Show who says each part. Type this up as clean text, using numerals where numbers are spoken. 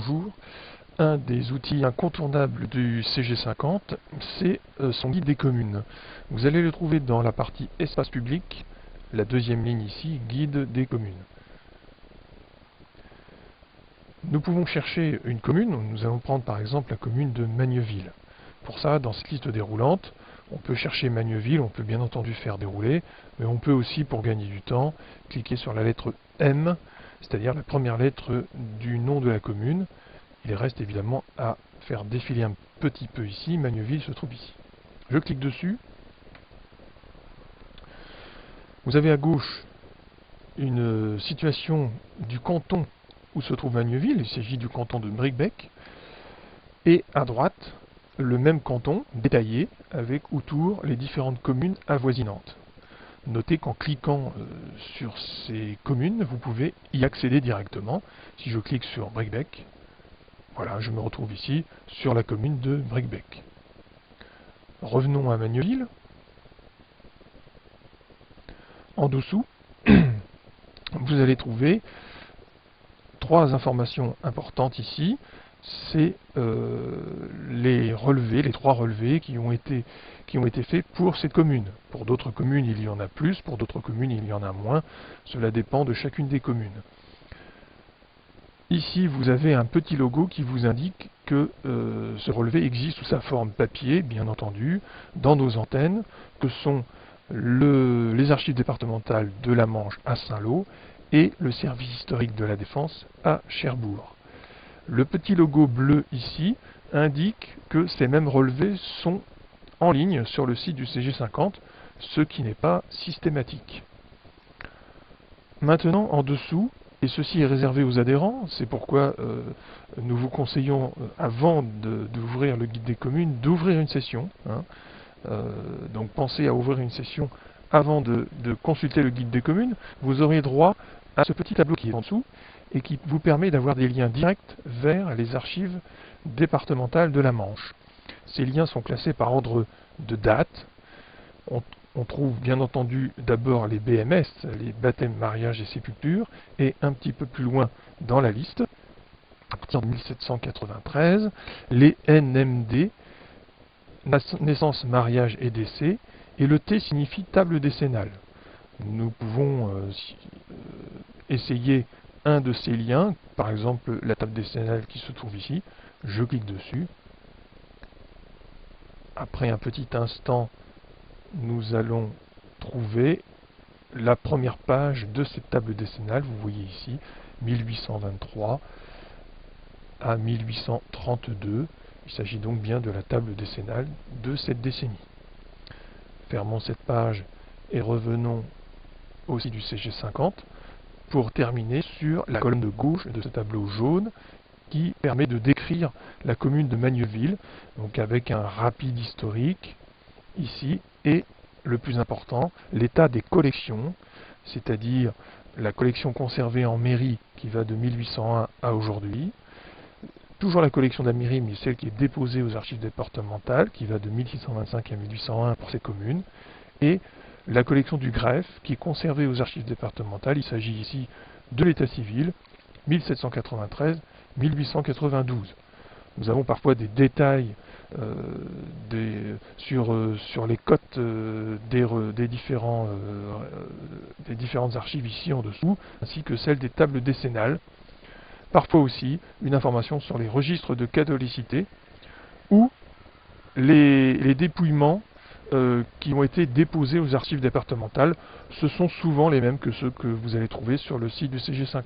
Speaker 1: bonjour. Un des outils incontournables du CG50, c'est son guide des communes. Vous allez le trouver dans la partie espace public, la deuxième ligne ici, guide des communes. Nous pouvons chercher une commune, nous allons prendre par exemple la commune de Magnéville. Pour ça, dans cette liste déroulante, on peut chercher Magnéville, on peut bien entendu faire dérouler, mais on peut aussi, pour gagner du temps, cliquer sur la lettre M, c'est-à-dire la première lettre du nom de la commune. Il reste évidemment à faire défiler un petit peu ici, Magnéville se trouve ici. Je clique dessus. Vous avez à gauche une situation du canton où se trouve Magnéville, il s'agit du canton de Bricbec, et à droite, le même canton détaillé avec autour les différentes communes avoisinantes. Notez qu'en cliquant sur ces communes, vous pouvez y accéder directement. Si je clique sur Bricbec, voilà, je me retrouve ici sur la commune de Bricbec. Revenons à Magnéville. En dessous, vous allez trouver trois informations importantes ici. C'est les trois relevés qui ont été faits pour cette commune. Pour d'autres communes, il y en a plus, pour d'autres communes, il y en a moins. Cela dépend de chacune des communes. Ici, vous avez un petit logo qui vous indique que ce relevé existe sous sa forme papier, bien entendu, dans nos antennes, que sont les archives départementales de la Manche à Saint-Lô et le service historique de la Défense à Cherbourg. Le petit logo bleu ici indique que ces mêmes relevés sont en ligne sur le site du CG50, ce qui n'est pas systématique. Maintenant, en dessous, et ceci est réservé aux adhérents, c'est pourquoi nous vous conseillons, avant d'ouvrir le guide des communes, d'ouvrir une session. Donc pensez à ouvrir une session avant de consulter le guide des communes. Vous aurez droit à ce petit tableau qui est en dessous et qui vous permet d'avoir des liens directs vers les archives départementales de la Manche. Ces liens sont classés par ordre de date. On trouve bien entendu d'abord les BMS, les baptêmes, mariages et sépultures, et un petit peu plus loin dans la liste, à partir de 1793, les NMD, naissance, mariage et décès, et le T signifie table décennale. Nous pouvons essayer un de ces liens, par exemple la table décennale qui se trouve ici. Je clique dessus. Après un petit instant, nous allons trouver la première page de cette table décennale. Vous voyez ici 1823 à 1832. Il s'agit donc bien de la table décennale de cette décennie. Fermons cette page et revenons au site du CG50 pour terminer sur la colonne de gauche de ce tableau jaune qui permet de décrire la commune de Magnéville, donc avec un rapide historique ici, et le plus important, l'état des collections, c'est-à-dire la collection conservée en mairie qui va de 1801 à aujourd'hui, toujours la collection de la mairie, mais celle qui est déposée aux archives départementales, qui va de 1625 à 1801 pour ces communes, et la collection du greffe, qui est conservée aux archives départementales. Il s'agit ici de l'état civil, 1793-1892. Nous avons parfois des détails sur les cotes des différentes archives ici en dessous, ainsi que celles des tables décennales. Parfois aussi une information sur les registres de catholicité ou les dépouillements qui ont été déposés aux archives départementales. Ce sont souvent les mêmes que ceux que vous allez trouver sur le site du CG50.